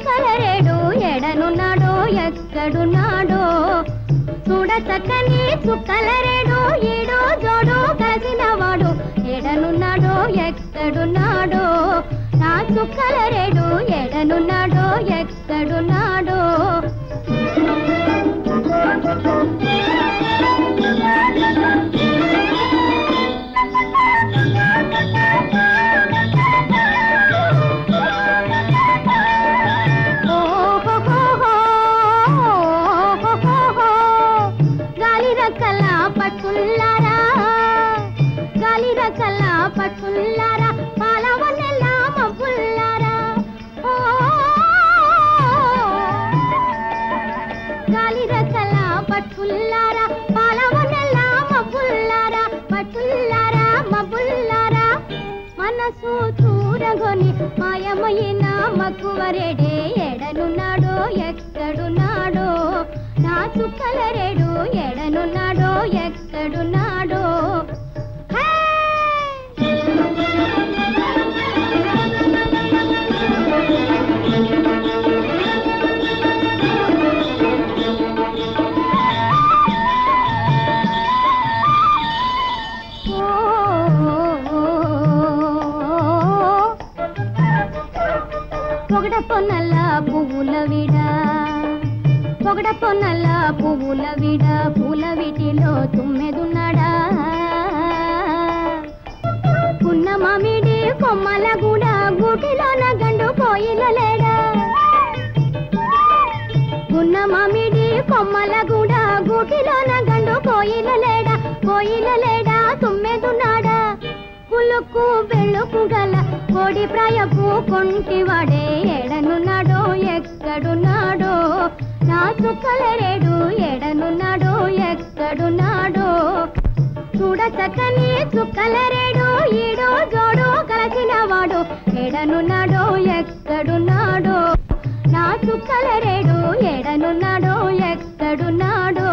చుక్కలరేడు ఎడనున్నాడో ఎక్కడున్నాడో చూడ చక్కని చుక్కలరేడు ఈడో జోడు కలిసినవాడు ఎడనున్నాడో ఎక్కడున్నాడో నా చుక్కలరేడు ఎడనున్నాడో ఎక్కడున్నాడో పట్టుల్లారా పాలవన్నెల్లా మబ్బుల్లారా గాలి రకల పట్టుల్లారా పాలవన్నెల్లా మబ్బుల్లారా పట్టుల్లారా మబ్బుల్లారా మనసు చూరగొని మాయమైన మక్కువరేడే ఎడనున్నాడో ఎక్కడున్నాడో నా చుక్కలరేడు ఎడనున్నాడో ఎక్కడున్నాడో పొగడపొన్నల్ల పువ్వుల విడ పొగడపొన్నల్ల పువ్వుల విడ పూల వీటిలో తుమ్మెదున్నాడా పున్న మామిడి కొమ్మల గూడ గూటిలోన గండు కోయిలలేడా పున్న మామిడి కొమ్మల గూడ గూటిలోన గండు కోయిలలేడా కోయిలలేడా తుమ్మెదున్నాడా కులుకు బెళ్ళుకు గల కోడి ప్రాయపు కొంటివాడే ఎడనున్నాడో ఎక్కడున్నాడో నా చుక్కలరేడు ఎడనున్నాడో ఎక్కడున్నాడో చూడ చక్కని చుక్కలరేడు ఈడో జోడు కలిసినవాడు ఎడనున్నాడో ఎక్కడున్నాడో నా చుక్కలరేడు ఎడనున్నాడో ఎక్కడున్నాడో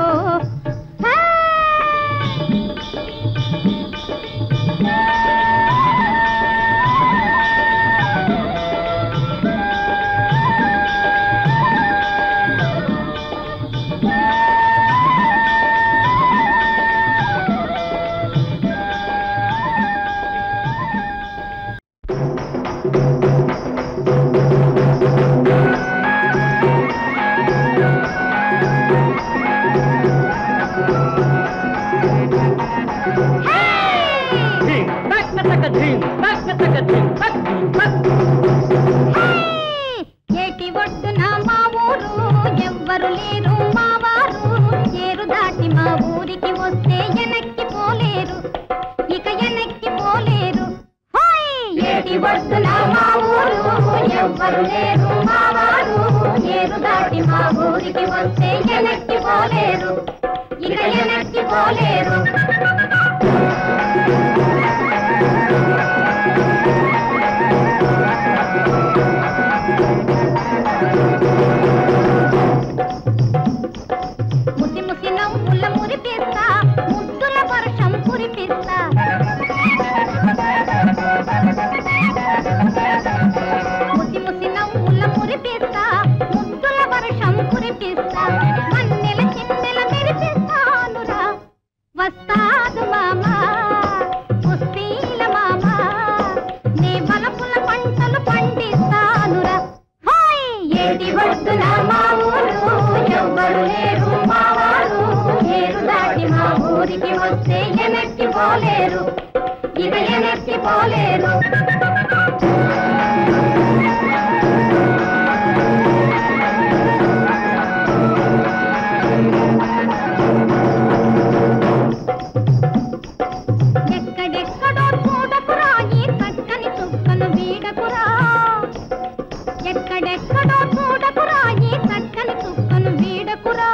ఏటి ఒడ్డున మా ఊరు ఎవ్వరు లేరు మా వారు ఏరు దాటి మా ఊరికి వస్తే వెనక్కి పోలేరు ఇక వెనక్కి పోలేరు ఏటి ఒడ్డున మా ఊరు ఎవ్వరు లేరు మా వారు ఏరు దాటి మా ఊరికి వస్తే వెనక్కి పోలేరు ఇక వెనక్కి పోలేరు ముసి ముసి నవ్వుల మురిపిస్తా ముద్దుల వర్షం కురిపిస్తా ముసి ముసి నవ్వుల మురిపిస్తా ముద్దుల వర్షం కురిపిస్తా మన్నెల చిన్నెల మెరిపిస్తానురా వస్తాదు మామా కుస్తీల మామా నీ బలపుల పంటలు పండిస్తానురా ఏటి ఒడ్డున మా ఊరు ఎవ్వరు లేరు మా వారు ఏరు దాటి మా ఊరికి వస్తే వెనక్కి పోలేరు ఇక వెనక్కి పోలేరు ఎక్కడెక్కడో చూడకురా ఈ చక్కని చుక్కను వీడకురా ఎక్కడెక్కడో చూడకురా ఈ చక్కని చుక్కను వీడకురా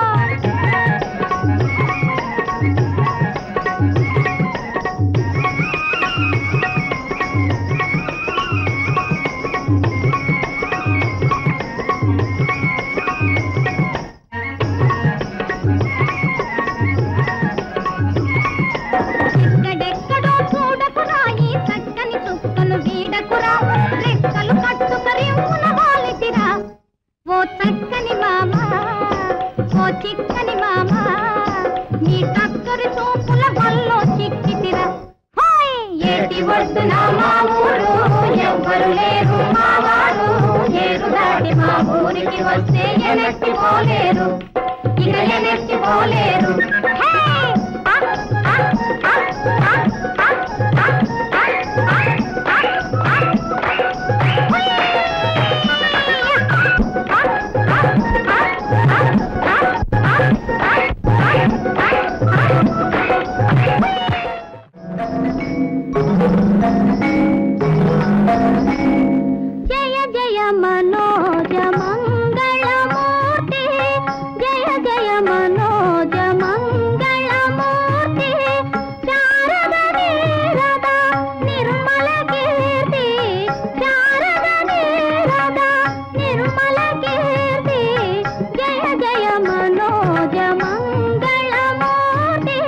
చక్కని మామ ఓ చిక్కని మామ నీ చక్కరి చూపుల వల్లో చిక్కితిరా ఏటి వద్దున మా ఊరు ఎవ్వరు లేరు మా వారు ఏరు దాటి మా ఊరికి వస్తే ఎనక్కి పోలేరు ఇక ఎనక్కి పోలేరు జయ జయ మనోజ మంగళమూర్తి జయ జయ మనోజ మంగళమూర్తి శారద నీరద నిర్మల కీర్తి శారద నీరద నిర్మల కీర్తి జయ జయ మనోజ మంగళమూర్తి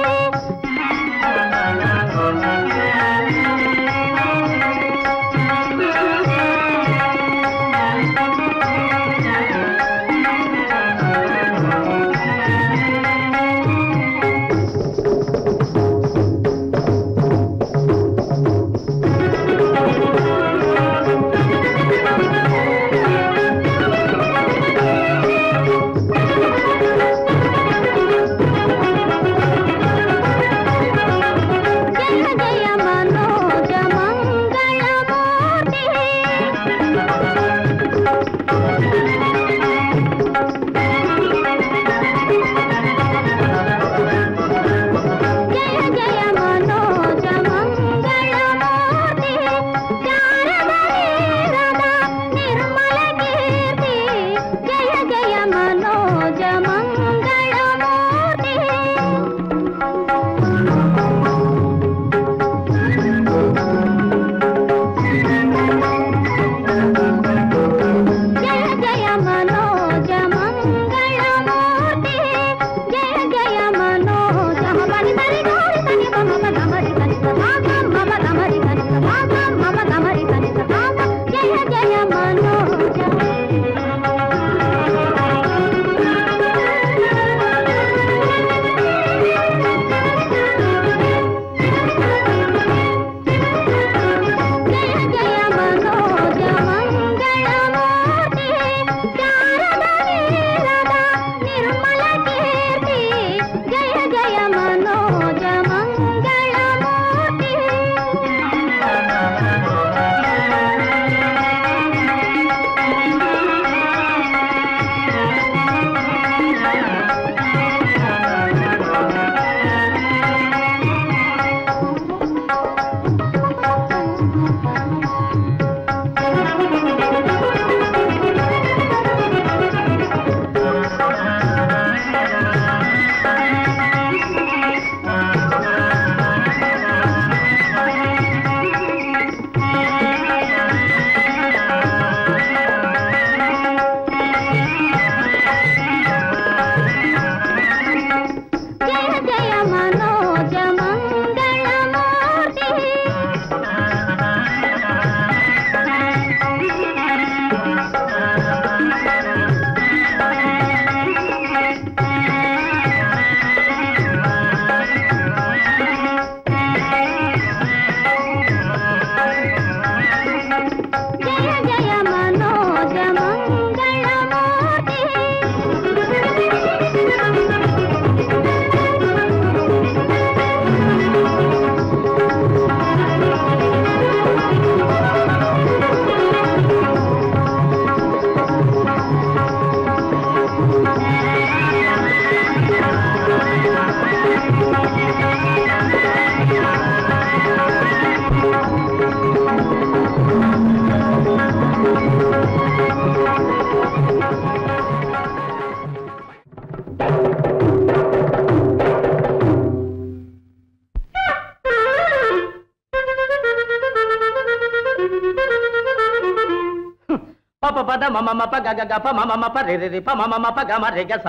పప పద మమ మప గగ గప మమ మప రి రి ప మమ మప గమ రి గ స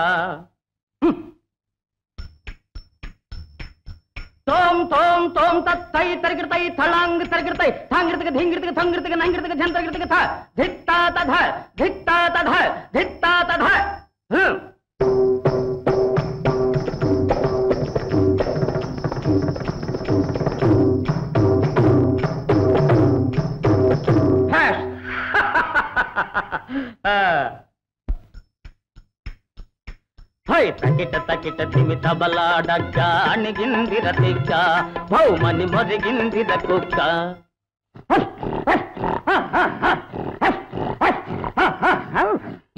తోం తోం తోం తై తరిగితై తళాంగ్ తరిగితై థాంగిర్తిక ధింగిర్తిక థంగిర్తిక నంగిర్తిక ఝంతరిగిర్తిక థ ధిత్తా తధ ధిత్తా తధ ధిత్తా తధ. తకిట తకిట దిమి తబలాడగ్గ అణిగిందిర తిక్క భౌమని మొరిగిందిర కుక్క.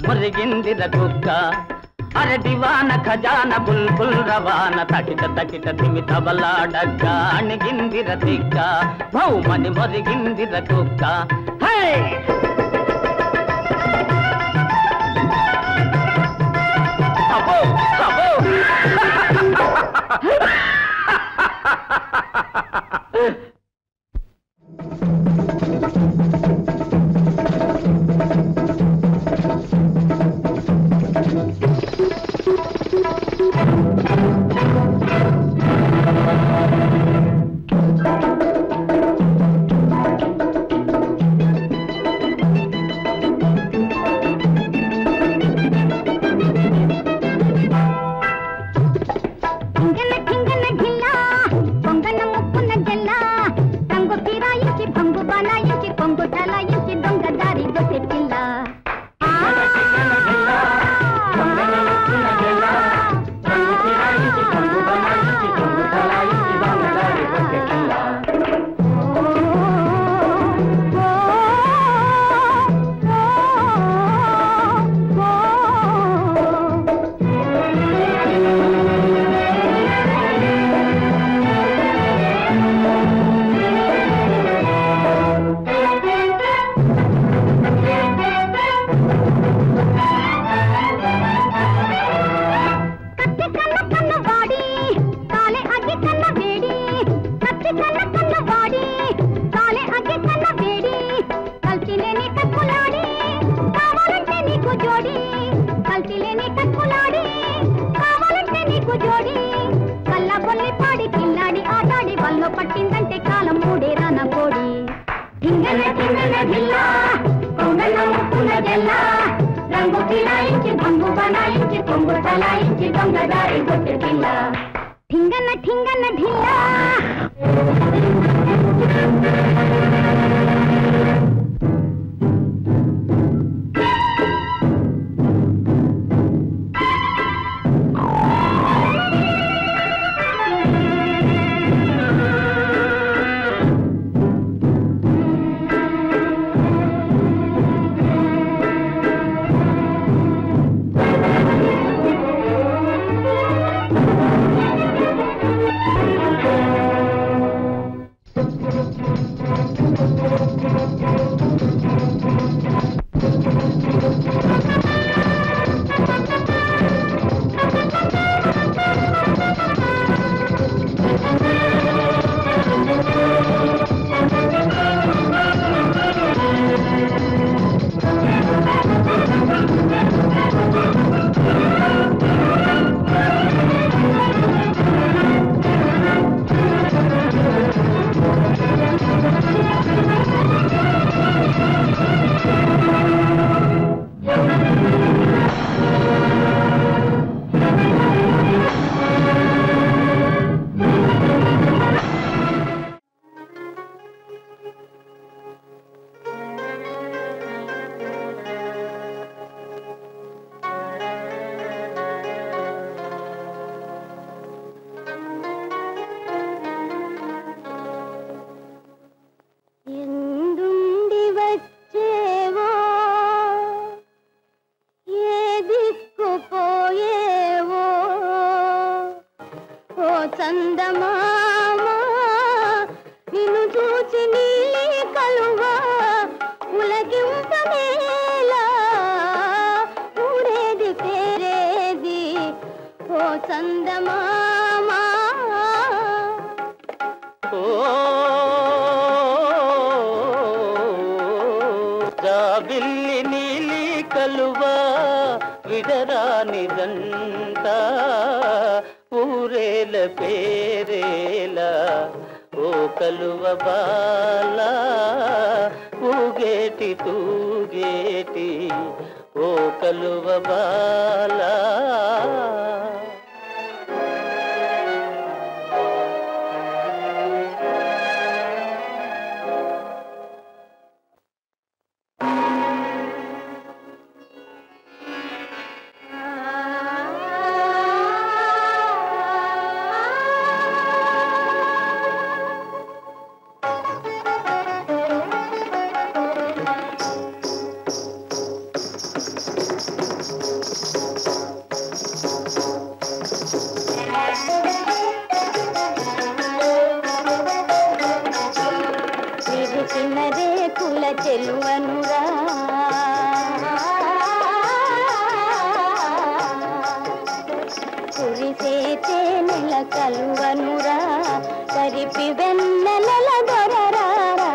మొరిగిందిర కుక్క అరే దివాన ఖజాన బుల్బుల్ రవాన తకిట తకిట దిమి తబలాడగ్గ అణిగిందిర తిక్క భౌమని మొరిగిందిర కుక్క. హై పట్టిందంటే కాలం మూడేరా నా కోడి. ధింగన ధింగన ధిల్లా కొంగన ముక్కున జల్ల రంగు కిలాయించి భంగు బనాయించి కొంగు తలాయించి దొంగదారి కొట్టి పిల్ల. ధింగన ధింగన ధిల్లా ఊరేల పేరేలా ఓ కలువ బాల ఊగేటి తూగేటి ఓ కలువ బాల చెలువనురా కురిసేతే నెల కలువనురా కరిపి వెన్నెల దొరరారా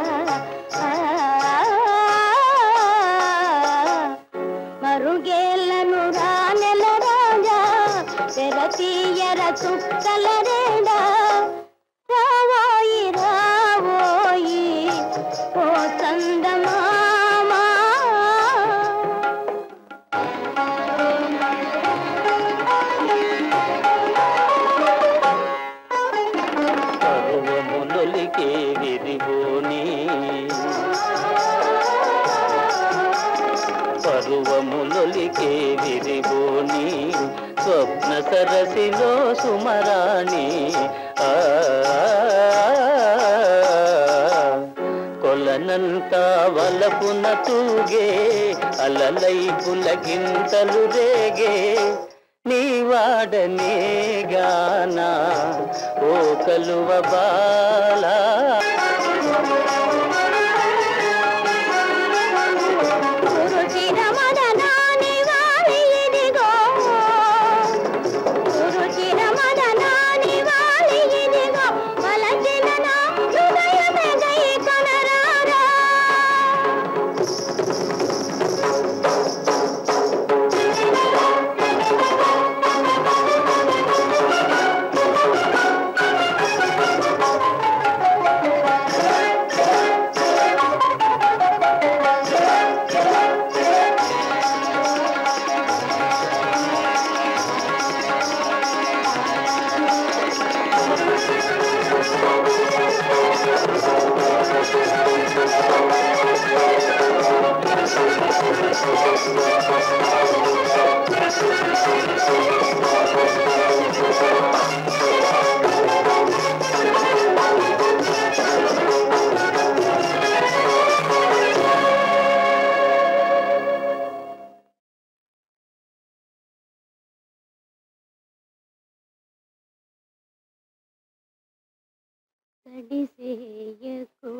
మరుగేళ్ళను రా నెల రాజా తెరతీయర చుక్కల రేడా రావోయి రావోయి ఓ చందమామా పరువములొలికే విరిబోని పరువములొలికే విరిబోని స్వప్న సరసిలో సుమరాణి కొలనంతా వలపున తూగే అలలై పులకింతలు రేగే నీవాడనే గానా ఓ కలువ బాలా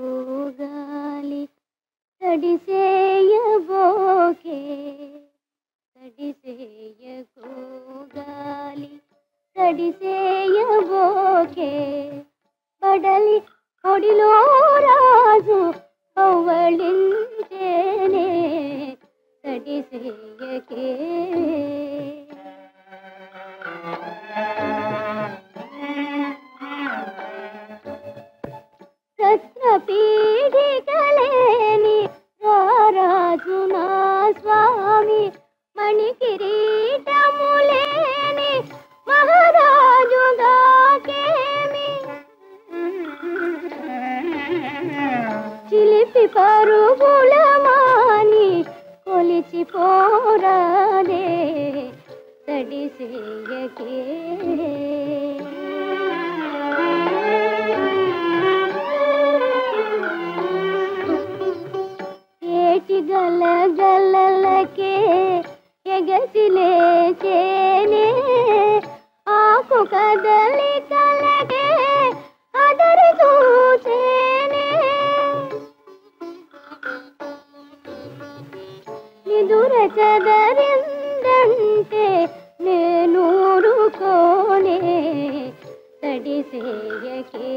తడిసేయకోగాలి తడిసేయబోకే తడిసేయకోగాలి తడిసేయబోకే బడలి ఒడిలో రాజు అవళించేనే తడిసేయకే పీడికలేని రారాజు నా స్వామి మణికిరీటములేని మహారాజు దాకేమి చిలిపి పరుగుల మాని కొలిచిపోరాదే తడిసేయకే గల గలలకే ఎగసిలే చేనే ఆకు కదలికలకే అదరి చూసేనే నిదుర చదరిందంటే నేనూరుకోనే తడిసేయకే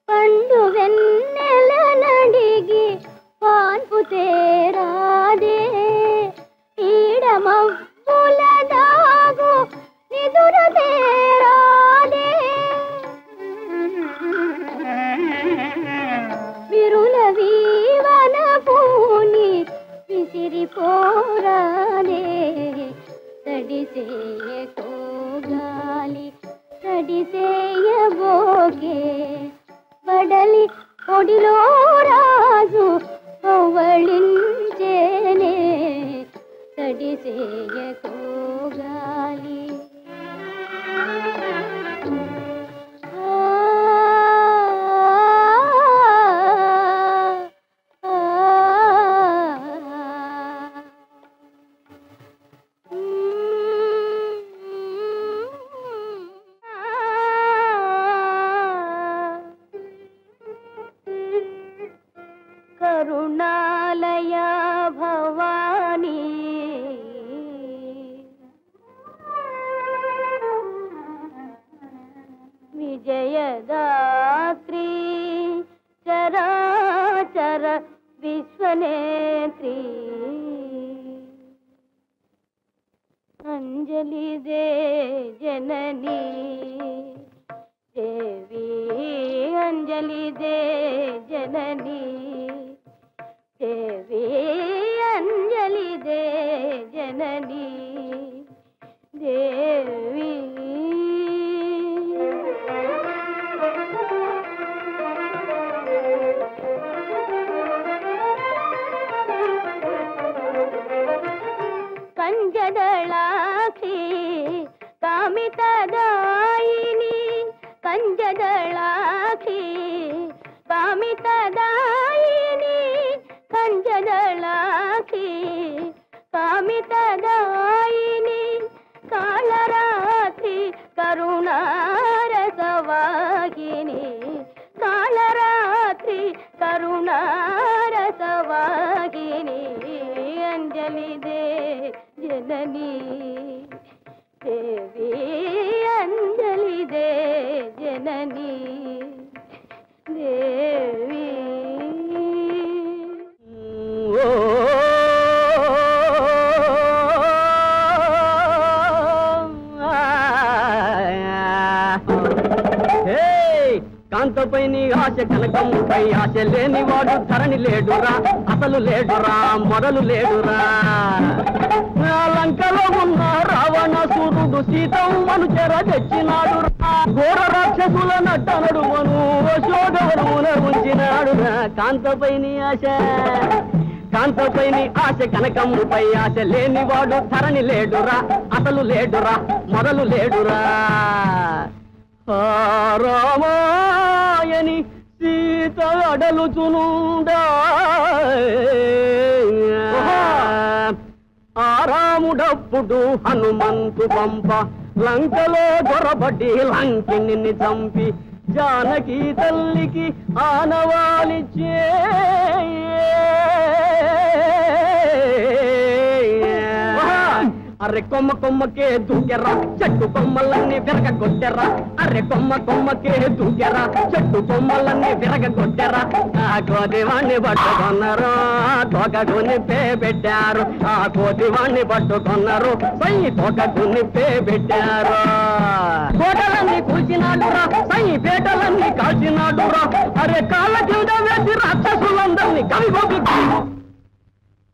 పండు వెన్నెల నడిగి పాన్పు తేరాదే ఈడమప్పుల దాగు నిదురు తేరాదే విరుల వీవన పూని విసిరిపోరాదే తడిసేయకో గాలి తడిసేయబోకే బడలి ఒడిలో రాజు అవళించేనే తడిసేయకో గాలి కరుణాలయ భవానీ విజయదాత్రి చరాచర విశ్వనేత్రి అంజలి they Janani Devi Anjali they Janani Devi Anjali they Janani Devi కంజదళాక్షి కామితదాయిని కంజదళాక్షి కామితదాయిని కంజదళాక్షి కామితదాయిని Kalaratri కరుణారసవాహిని Kalaratri కరుణారసవాహిని Anjali they Janani Devi Anjali they జననీ దేవి కాంతపై నీ ఆశ కనకముపై ఆశ లేనివాడు ధరణి లేడురా అసలు లేడురా మొదలు లేడురా లంకలో ఉన్న రావణాసురుడు సీతమ్మను చెర తెచ్చినాడు ఘోర రాక్షసుల నట్టనడు మను యశోదవరమున ఉంచినాడు కాంతపై నీ ఆశ కాంతపై నీ ఆశ కనకముపై ఆశ లేనివాడు ధరణి లేడురా అసలు లేడురా మొదలు లేడురా రామాయని సీత అడలుచునుండా ఆరాముడప్పుడు హనుమంతు పంప లంకలో దొరబడి లంకిని చంపి జానకి తల్లికి ఆనవాలిచ్చే అర్రె కొమ్మ కొమ్మకే దూకెర్రా చెట్టు కొమ్మలన్నీ విరగొట్టెర్రా అర్రె కొమ్మ కొమ్మకే దూకెర్రా చెట్టు కొమ్మలన్నీ విరగొట్టెర్రా ఆ కోతివాణ్ణి పట్టుకున్నారు తోకకు నిప్పే పెట్టారు ఆ కోతివాణ్ణి పట్టుకున్నారు సై తోకకు నిప్పే పెట్టారు కోటలన్నీ కూల్చినాడురా సై పేటలన్నీ కాల్చినాడురా అరే కాళ్ళ కింద వేసి రాక్షసులందరినీ కవిగోపి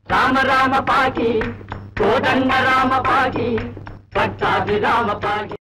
రామ రామ పాకి కోదండ రామ పాకి పట్టాభి రామ పాకి